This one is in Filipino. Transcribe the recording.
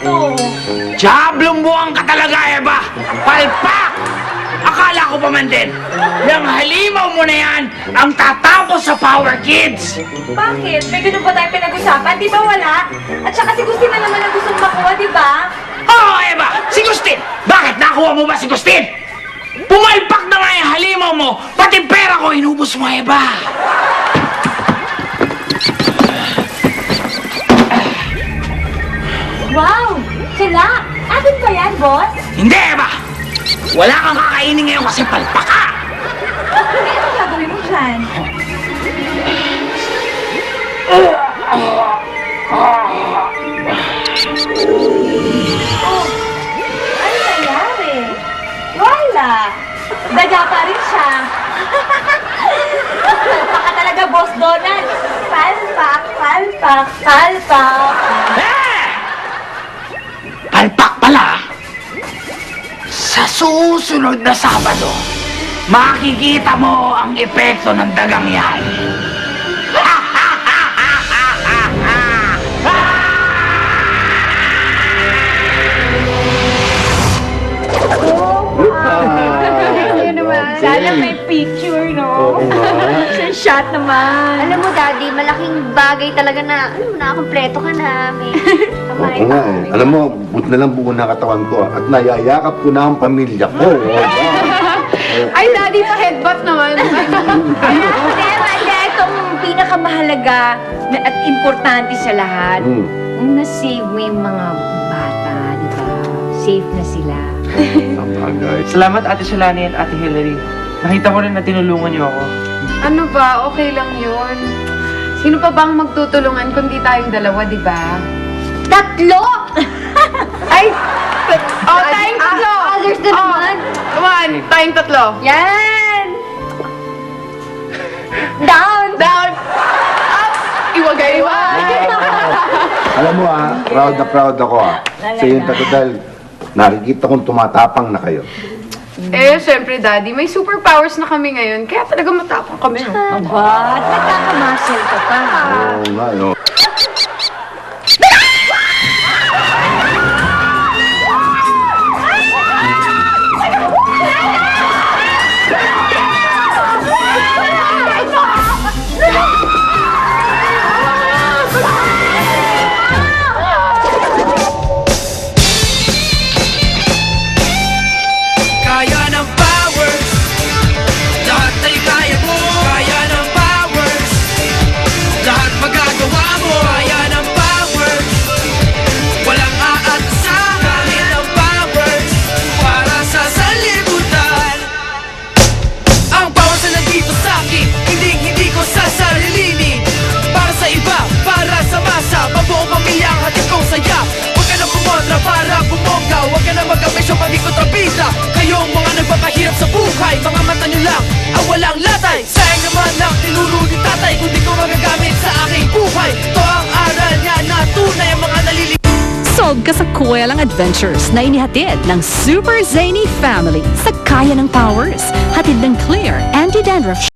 to? Diablong buwang ka talaga, Eva! Palpak! Akala ko pa man din, yung halimaw mo na yan ang tatapos sa Power Kids! Bakit? May ganun ba tayong pinag-usapan? Di ba wala? At saka si Gustin na naman ang gustong makuha, di ba? Oo, Eva! Si Gustin! Bakit nakuha mo ba si Gustin? Pumalpak na nga yung halimaw mo, pati pera ko inubos mo, Eva! Wow! Sila! Atin ba yan, boss? Hindi, Eva! Wala kang kakainin ngayon kasi palpak ka! Hindi, ano gagawin mo dyan? Oh, ano nangyari? Wala! Daga pa rin siya. Palpak ka talaga, Boss Donald. Palpak, palpak, palpak. Palpak pala! Sa susunod na Sabado, makikita mo ang epekto ng dagang yan. Sana may picture, no? Sa shot naman. Alam mo, Daddy, malaking bagay talaga na, alam mo, nakakompleto ka na. May kamay. Oo nga eh. Alam mo, buti na lang buo na katawan ko at nayayakap ko na ang pamilya ko. Ay, Daddy, pa-headbutt naman. Hindi, itong pinakamahalaga at importante sa lahat, na-save mo yung mga bata, di ba? Safe na sila. Ang bagay. Salamat Ate Solani at Ate Hillary. Nakita ko rin na tinulungan niyo ako. Ano ba? Okay lang yun. Sino pa bang magtutulungan kundi tayong dalawa, di ba? Tatlo! Ay! Tayong tatlo! Others na naman. Come on, tayong tatlo. Yan! Down! Down! Up! Iwagay-iwagay! Alam mo proud na proud ako sa iyong tatlo dahil nakikita kong tumatapang na kayo. Eh, syempre, Daddy, may superpowers na kami ngayon, kaya talaga matapang kami, no? Aba, nagkakamuscle ka pa. Oo nga, no? Kaya ng powers, lahat ay kaya mo. Kaya ng powers, lahat magagawa mo. Kaya ng powers, walang aatasa. Kaya ng powers, para sa sanlibutan. Ang powers na nandito sa akin, hindi ko sasarilinin. Para sa iba, para sa masa, mabuong pamilya ang hatid kong saya. Huwag ka na kumontra para bumongga. Huwag ka na mag-ambisyon pag di kontrabida. Kayong mga nagpapahirap sa buhay, mga mata nyo lang ang walang latay. Sayang naman lang tinuro ni tatay kung di ko magagamit sa aking buhay. Ito ang aral niya na tunay ang mga nalilimutan. Sold ka sa Kuwelang Adventures na inihatid ng Super Zany Family sa Kaya ng Powers. Hatid ng Clear Anti-Dandruff